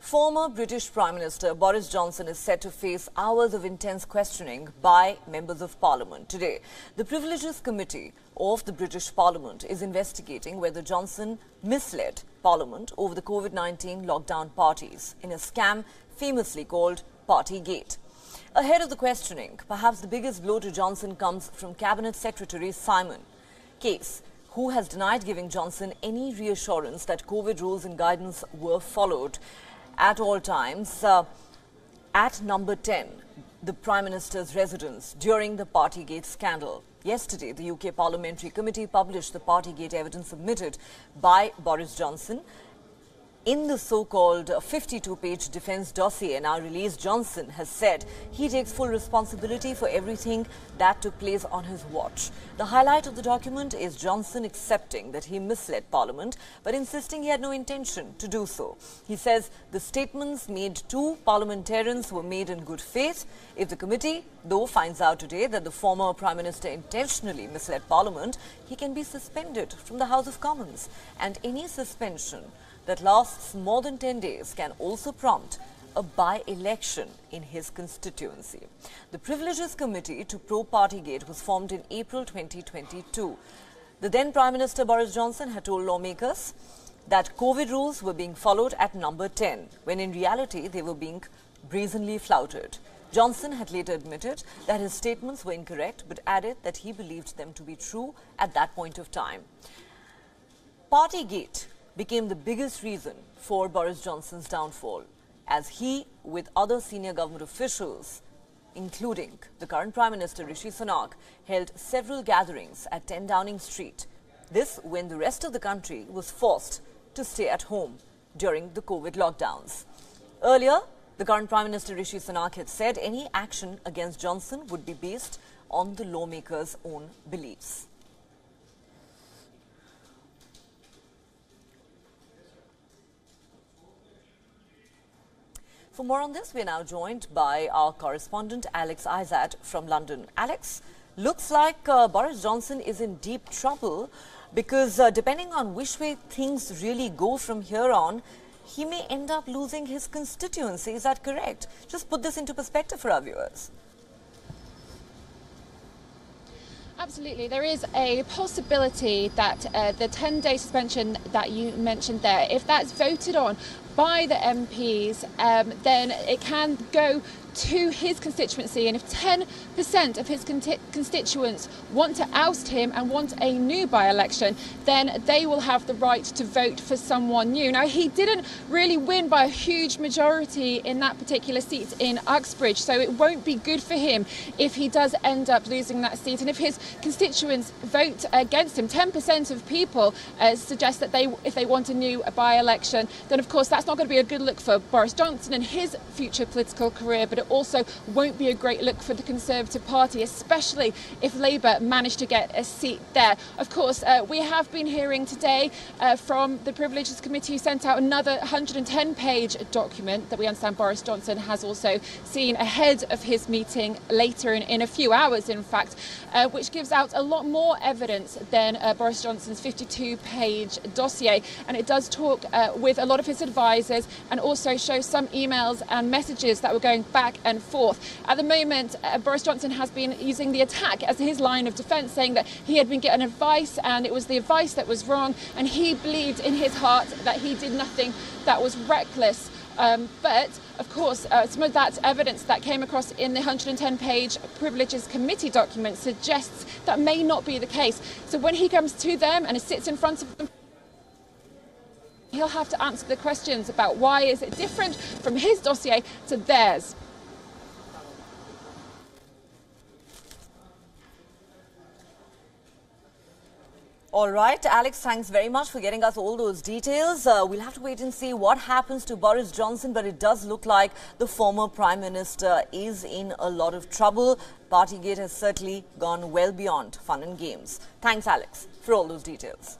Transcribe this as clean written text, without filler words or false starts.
Former British Prime Minister Boris Johnson is set to face hours of intense questioning by members of Parliament today. The Privileges Committee of the British Parliament is investigating whether Johnson misled Parliament over the COVID-19 lockdown parties in a scam famously called Partygate. Ahead of the questioning, perhaps the biggest blow to Johnson comes from Cabinet Secretary Simon Case, who has denied giving Johnson any reassurance that COVID rules and guidance were followed at all times at number 10, the Prime Minister's residence, during the Partygate scandal. Yesterday, the UK Parliamentary Committee published the Partygate evidence submitted by Boris Johnson. In the so-called 52-page defence dossier now released, Johnson has said he takes full responsibility for everything that took place on his watch. The highlight of the document is Johnson accepting that he misled Parliament, but insisting he had no intention to do so. He says the statements made to parliamentarians were made in good faith. If the committee, though, finds out today that the former Prime Minister intentionally misled Parliament, he can be suspended from the House of Commons, and any suspension that lasts more than 10 days can also prompt a by-election in his constituency. The Privileges Committee to probe Partygate was formed in April 2022. The then Prime Minister Boris Johnson had told lawmakers that COVID rules were being followed at number 10, when in reality they were being brazenly flouted. Johnson had later admitted that his statements were incorrect, but added that he believed them to be true at that point of time. Partygate became the biggest reason for Boris Johnson's downfall, as he, with other senior government officials, including the current Prime Minister Rishi Sunak, held several gatherings at 10 Downing Street. This when the rest of the country was forced to stay at home during the COVID lockdowns. Earlier, the current Prime Minister Rishi Sunak had said any action against Johnson would be based on the lawmakers' own beliefs. For more on this, we are now joined by our correspondent Alex Izat from London. Alex, looks like Boris Johnson is in deep trouble because depending on which way things really go from here on, he may end up losing his constituency. Is that correct? Just put this into perspective for our viewers. Absolutely. There is a possibility that the 10-day suspension that you mentioned there, if that's voted on by the MPs, then it can go to his constituency, and if 10% of his constituents want to oust him and want a new by-election, then they will have the right to vote for someone new. Now, he didn't really win by a huge majority in that particular seat in Uxbridge, so it won't be good for him if he does end up losing that seat. And if his constituents vote against him, 10% of people suggest that if they want a new by-election, then of course that's not going to be a good look for Boris Johnson and his future political career, but it also won't be a great look for the Conservative Party, especially if Labour managed to get a seat there. Of course, we have been hearing today from the Privileges Committee, who sent out another 110-page document that we understand Boris Johnson has also seen ahead of his meeting later in a few hours, in fact, which gives out a lot more evidence than Boris Johnson's 52-page dossier. And it does talk with a lot of his advisers and also shows some emails and messages that were going back and forth. At the moment, Boris Johnson has been using the attack as his line of defence, saying that he had been given advice and it was the advice that was wrong, and he believed in his heart that he did nothing that was reckless. But, of course, some of that evidence that came across in the 110-page Privileges Committee document suggests that may not be the case. So when he comes to them and sits in front of them, he'll have to answer the questions about why is it different from his dossier to theirs. All right, Alex, thanks very much for getting us all those details. We'll have to wait and see what happens to Boris Johnson, but it does look like the former Prime Minister is in a lot of trouble. Partygate has certainly gone well beyond fun and games. Thanks, Alex, for all those details.